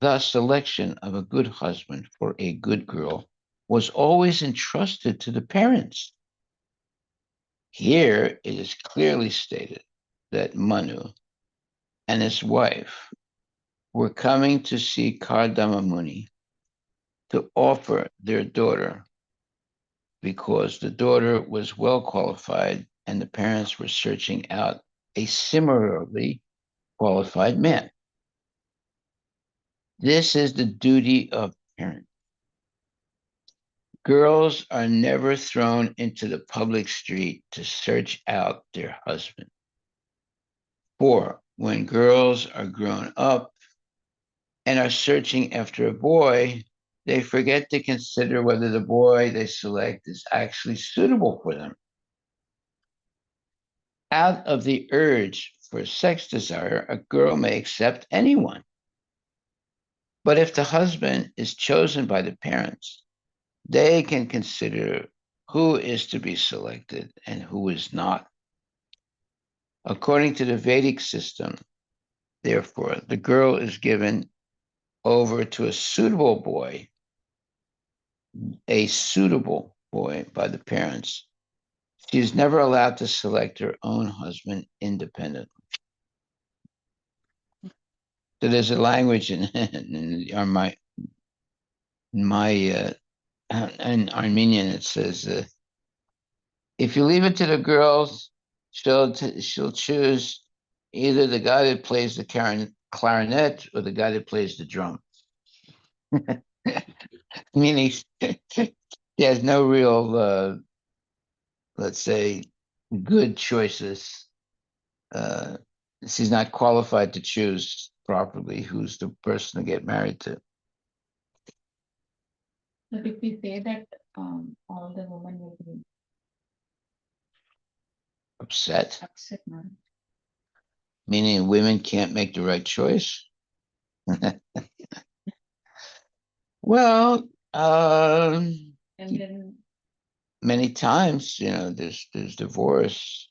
Speaker 3: The selection of a good husband for a good girl was always entrusted to the parents. Here it is clearly stated that Manu and his wife were coming to see Kardama Muni to offer their daughter because the daughter was well qualified and the parents were searching out a similarly qualified man. This is the duty of parents. Girls are never thrown into the public street to search out their husband. For when girls are grown up and are searching after a boy, they forget to consider whether the boy they select is actually suitable for them. Out of the urge for sex desire, a girl may accept anyone. But if the husband is chosen by the parents, they can consider who is to be selected and who is not. According to the Vedic system, therefore, the girl is given over to a suitable boy by the parents. She is never allowed to select her own husband independently. So there's a language in Armenian that says, if you leave it to the girls, she'll choose either the guy that plays the clarinet or the guy that plays the drum. Meaning she has no real, let's say, good choices. She's not qualified to choose properly who's the person to get married to.
Speaker 4: But if we say that all the women will be
Speaker 3: Upset,
Speaker 4: upset now.
Speaker 3: meaning women can't make the right choice. Well,
Speaker 4: And then
Speaker 3: many times, there's divorce.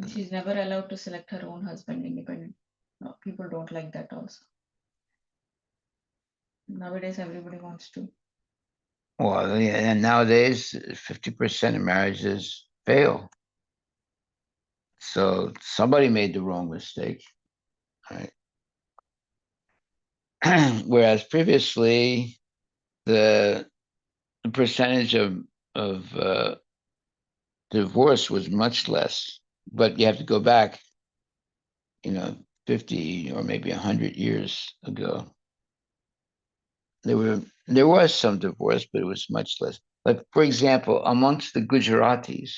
Speaker 4: she's never allowed to select her own husband independent. No, people don't like that also. Nowadays, everybody wants to.
Speaker 3: Well, yeah, and nowadays, 50% of marriages fail. So somebody made the wrong mistake, right? Whereas previously, the percentage of divorce was much less. But you have to go back, 50 or maybe 100 years ago. There was some divorce, but it was much less. Like, for example, amongst the Gujaratis,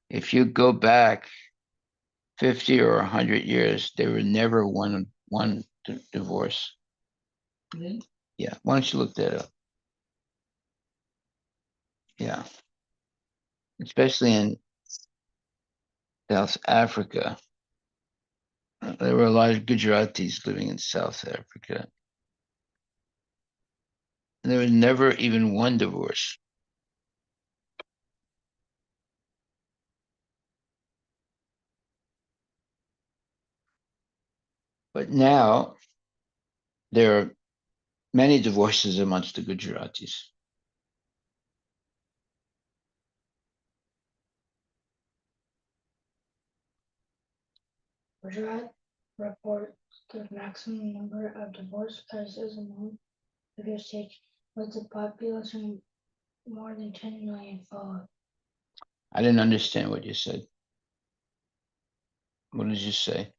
Speaker 3: if you go back 50 or 100 years, there were never one divorce.
Speaker 4: Really?
Speaker 3: Yeah, why don't you look that up? Yeah, especially in South Africa. There were a lot of Gujaratis living in South Africa. There was never even one divorce. But now there are many divorces amongst the Gujaratis.
Speaker 2: Gujarat reports the maximum number of divorce cases among the states, with the population more than 10 million followed.
Speaker 3: I didn't understand what you said. What did you say?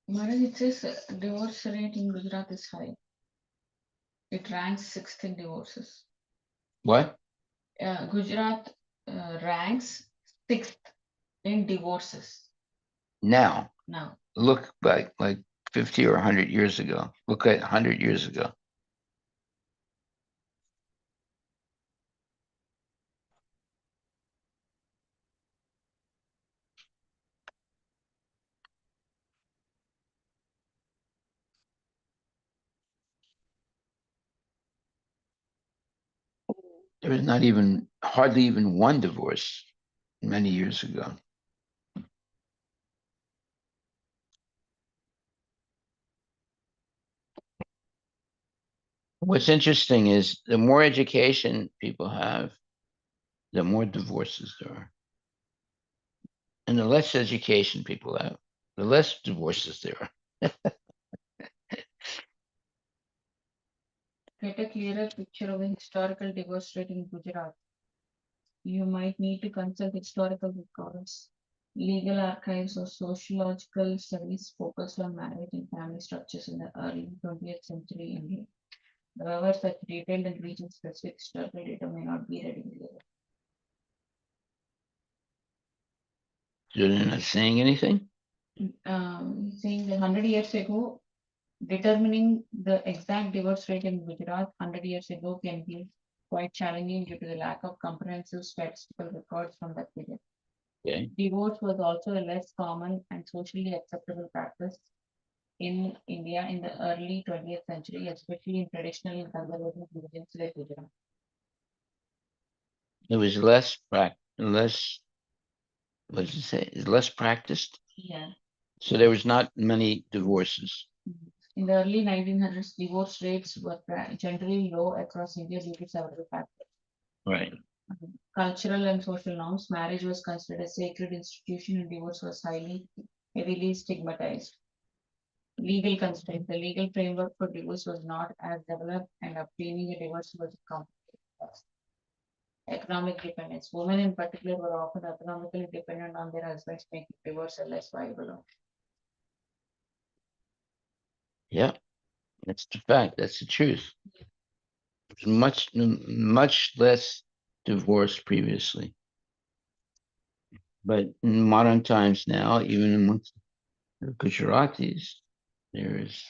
Speaker 4: Maharaj, it says divorce rate in Gujarat is high. It ranks sixth in divorces.
Speaker 3: What?
Speaker 4: Gujarat ranks sixth in divorces
Speaker 3: Now,
Speaker 4: now.
Speaker 3: look back like 50 or 100 years ago. Look at 100 years ago. There was not even, hardly even one divorce many years ago. What's interesting is the more education people have, the more divorces there are. And the less education people have, the less divorces there are.
Speaker 4: Get a clearer picture of the historical divorce rate in Gujarat. You might need to consult historical records, legal archives, or sociological studies focused on marriage and family structures in the early 20th century India. However, such detailed and region-specific historical data may not be readily available.
Speaker 3: So they're not saying anything?
Speaker 4: Saying that 100 years ago, determining the exact divorce rate in Gujarat 100 years ago can be quite challenging due to the lack of comprehensive statistical records from that period.
Speaker 3: Okay.
Speaker 4: Divorce was also a less common and socially acceptable practice in India in the early 20th century, especially in traditional and conservative regions like Gujarat.
Speaker 3: It was less, what did you say? Less practiced.
Speaker 4: Yeah.
Speaker 3: So there was not many divorces.
Speaker 4: In the early 1900s, divorce rates were generally low across India due to several factors.
Speaker 3: Right.
Speaker 4: Cultural and social norms, marriage was considered a sacred institution and divorce was heavily stigmatized. Legal constraints, the legal framework for divorce was not as developed and obtaining a divorce was a complicated task. Economic dependence, women in particular were often economically dependent on their husbands, making divorce a less viable option.
Speaker 3: Yeah, that's the fact. That's the truth. There's much less divorce previously. But in modern times now, even amongst the Gujaratis, there is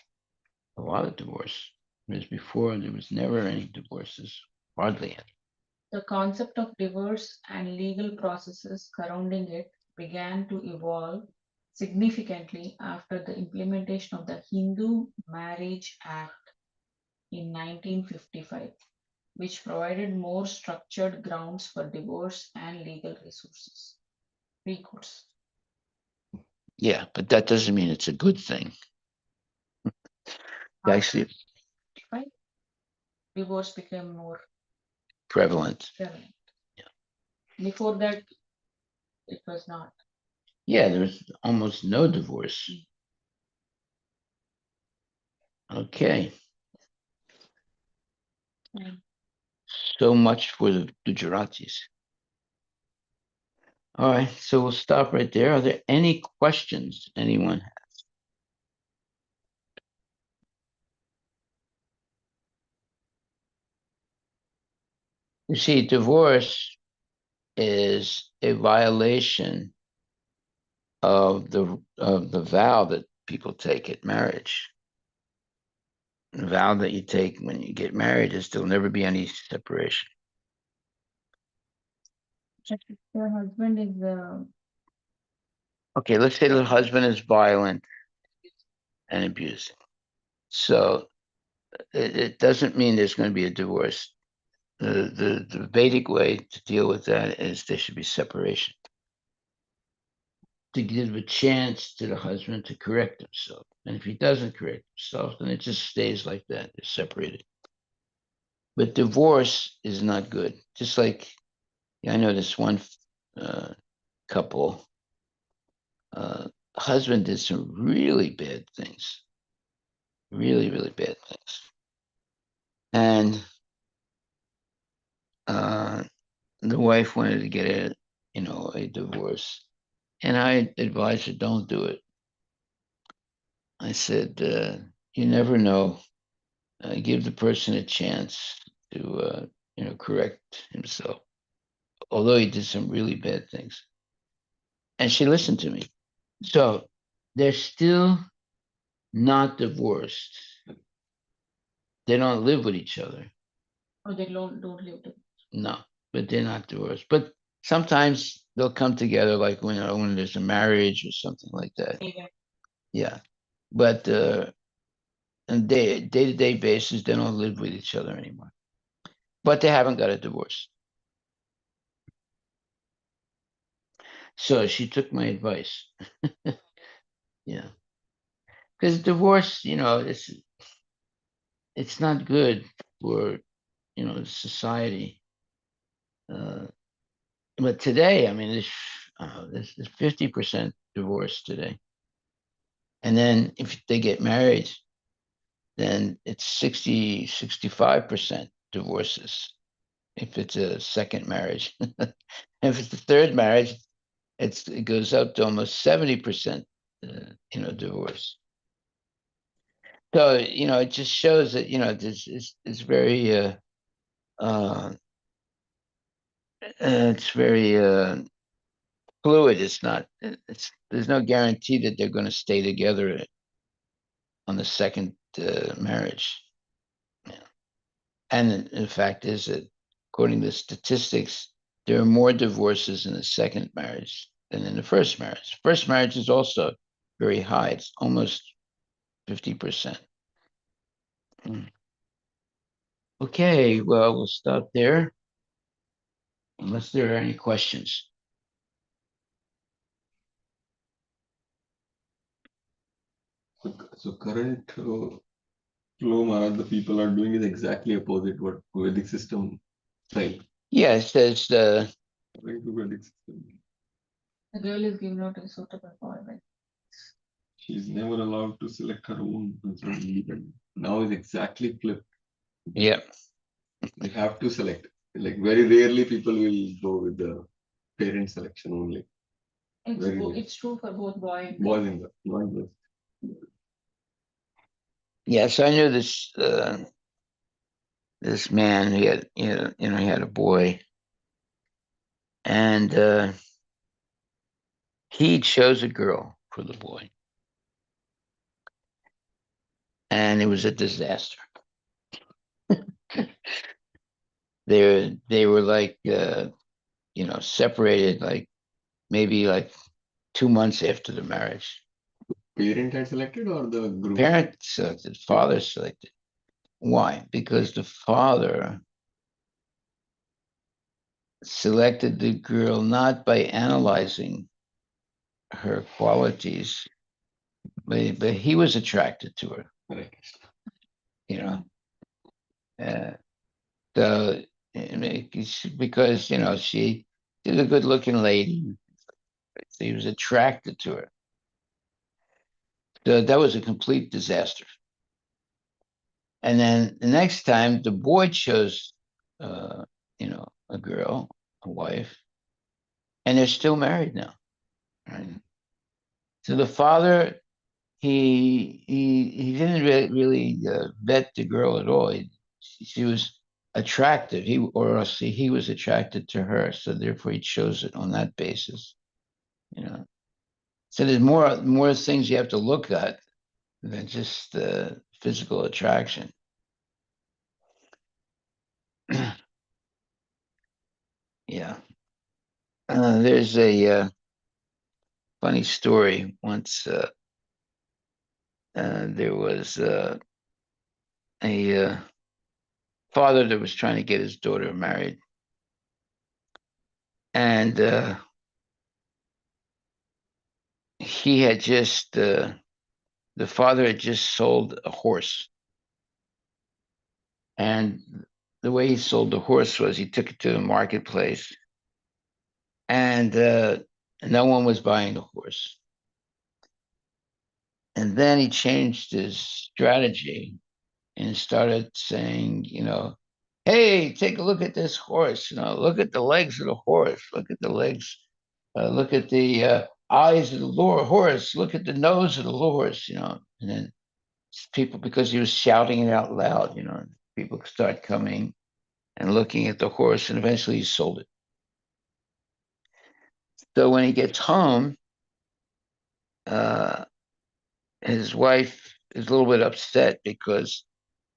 Speaker 3: a lot of divorce. Whereas before, there was never any divorces, hardly any.
Speaker 4: The concept of divorce and legal processes surrounding it began to evolve significantly after the implementation of the Hindu Marriage Act in 1955, which provided more structured grounds for divorce and legal recourse.
Speaker 3: Yeah, but that doesn't mean it's a good thing. Actually,
Speaker 4: Divorce became more
Speaker 3: prevalent.
Speaker 4: prevalent. Before that, it was not.
Speaker 3: Yeah, there's almost no divorce. Okay. So much for the Gujaratis. All right, so we'll stop right there. Are there any questions anyone has? You see, divorce is a violation of the vow that people take at marriage. The vow that you take when you get married is there'll never be any separation.
Speaker 4: Your husband is
Speaker 3: Okay, let's say the husband is violent and abusing. So it doesn't mean there's going to be a divorce. The Vedic way to deal with that is there should be separation. to give a chance to the husband to correct himself. And if he doesn't correct himself, then it just stays like that. They're separated. But divorce is not good. Just like I know this one couple, husband did some really bad things, really, really bad things. And the wife wanted to get a divorce. And I advised her, don't do it. I said, you never know. Give the person a chance to, correct himself, although he did some really bad things. And she listened to me. So they're still not divorced. They don't live with each other.
Speaker 4: Or they don't live together.
Speaker 3: No, but they're not divorced. But sometimes they'll come together, like when there's a marriage or something like that.
Speaker 4: Yeah.
Speaker 3: Yeah. But on day-to-day basis, they don't live with each other anymore. But they haven't got a divorce. So she took my advice. Yeah. Because divorce, it's not good for society. But today, I mean, there's 50% divorce today. And then if they get married, then it's 65% divorces if it's a second marriage. If it's the third marriage, it goes up to almost 70%, divorce. So, it just shows that, this is it's very, it's very fluid. There's no guarantee that they're going to stay together on the second marriage. Yeah. And the fact is that, according to statistics, there are more divorces in the second marriage than in the first marriage. First marriage is also very high. It's almost 50%. Okay, well, we'll stop there unless there are any questions.
Speaker 5: So current flow, Maharaj, the people are doing is exactly opposite what Vedic system say.
Speaker 3: Yeah, it says
Speaker 5: According to Vedic system,
Speaker 4: The girl is given out a suitable boy, right?
Speaker 5: she's never allowed to select her own husband independently. Now is exactly flipped.
Speaker 3: yeah.
Speaker 5: They have to select. Like very rarely people will go with the parent selection only.
Speaker 4: It's true for both boy and girl.
Speaker 5: Boys and girls, not girls.
Speaker 3: Yeah, so I knew this man. He had he had a boy, and he chose a girl for the boy, and it was a disaster. They were like separated like maybe like 2 months after the marriage.
Speaker 5: Parent had selected or the group?
Speaker 3: Parents selected, father selected. Why? Because the father selected the girl not by analyzing her qualities, but he was attracted to her,
Speaker 5: Correct.
Speaker 3: you know. So because she was a good looking lady, so he was attracted to her. So that was a complete disaster. And then the next time, the boy chose, a girl, a wife, and they're still married now. Right? So the father, he didn't really vet the girl at all. She was attractive. He was attracted to her, so therefore he chose it on that basis. So there's more things you have to look at than just physical attraction. Yeah. There's a funny story. Once there was a father that was trying to get his daughter married, and he had just the father had just sold a horse, and the way he sold the horse was he took it to the marketplace, and no one was buying the horse. And then he changed his strategy and started saying, hey, take a look at this horse. Look at the legs of the horse. Look at the legs. Look at the eyes of the horse. Look at the nose of the horse. And then people, because he was shouting it out loud, people start coming and looking at the horse, and eventually he sold it. So when he gets home, uh, his wife is a little bit upset because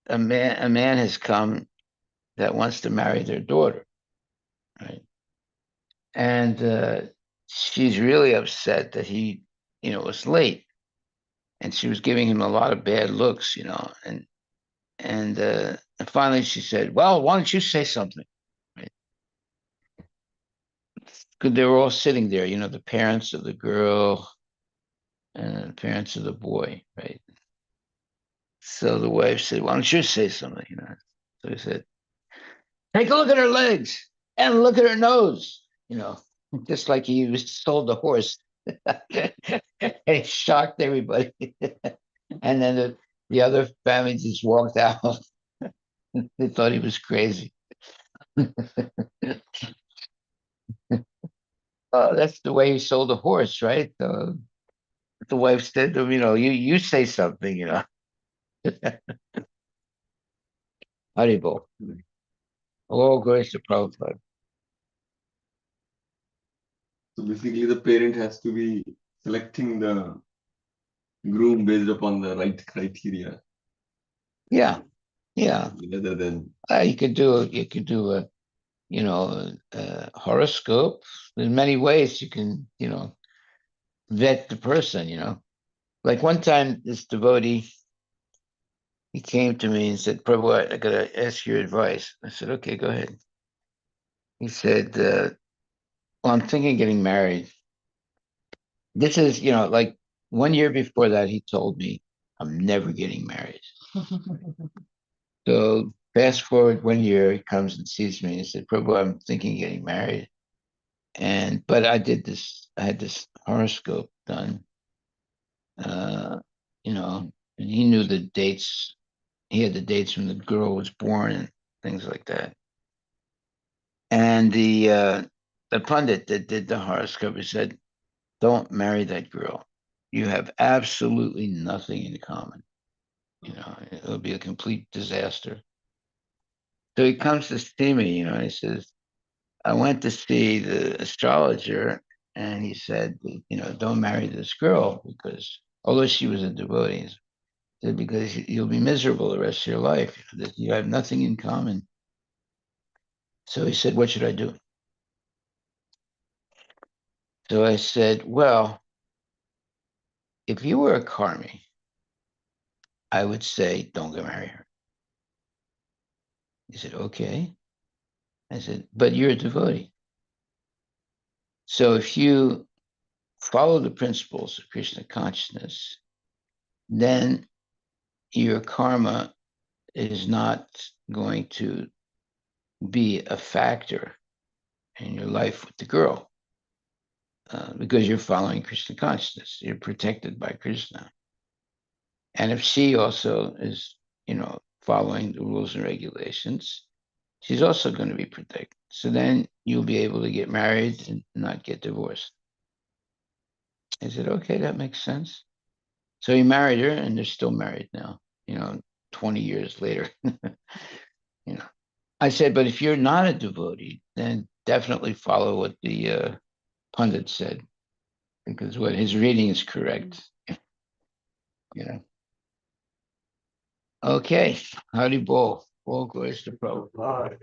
Speaker 3: a man has come that wants to marry their daughter, right? And she's really upset that he, was late, and she was giving him a lot of bad looks, and finally she said, "Well, why don't you say something?" Right? Because they were all sitting there, the parents of the girl and the parents of the boy, right? So the wife said, "Why don't you say something?" So he said, "Take a look at her legs and look at her nose," just like he was sold the horse. And he shocked everybody. And then the other family just walked out. They thought he was crazy. That's the way he sold the horse, right? The wife said to him, you say something. Haribo. All goes to Prabhupada.
Speaker 5: So basically, the parent has to be selecting the groom based upon the right criteria,
Speaker 3: Yeah, yeah.
Speaker 5: rather than
Speaker 3: You could do a horoscope. There's many ways you can, vet the person. Like one time, this devotee, he came to me and said, "Prabhu, I gotta ask your advice." I said, "Okay, go ahead." He said, "Well, I'm thinking of getting married." This is, like 1 year before that, he told me, "I'm never getting married." So fast forward 1 year, he comes and sees me and said, "Prabhu, I'm thinking of getting married." But I had this horoscope done, uh, and he knew the dates. He had the dates when the girl was born and things like that. And the pundit that did the horoscope, he said, "Don't marry that girl. You have absolutely nothing in common. It'll be a complete disaster." So he comes to see me, and he says, "I went to see the astrologer, and he said, don't marry this girl because although she was a devotee, he said, because you'll be miserable the rest of your life. That you have nothing in common." So he said, "What should I do?" So I said, "Well, if you were a karmi, I would say don't go marry her." He said, "Okay." I said, "But you're a devotee. So if you follow the principles of Krishna consciousness, then your karma is not going to be a factor in your life with the girl because you're following Krishna consciousness. You're protected by Krishna. And if she also is, following the rules and regulations, she's also going to be protected. So then you'll be able to get married and not get divorced." I said, "Okay, that makes sense." So he married her, and they're still married now, 20 years later. you know. I said, "But if you're not a devotee, then definitely follow what the pundit said, because what his reading is correct." You know. Okay, Hari Bol. Bol goes to Prabhupada.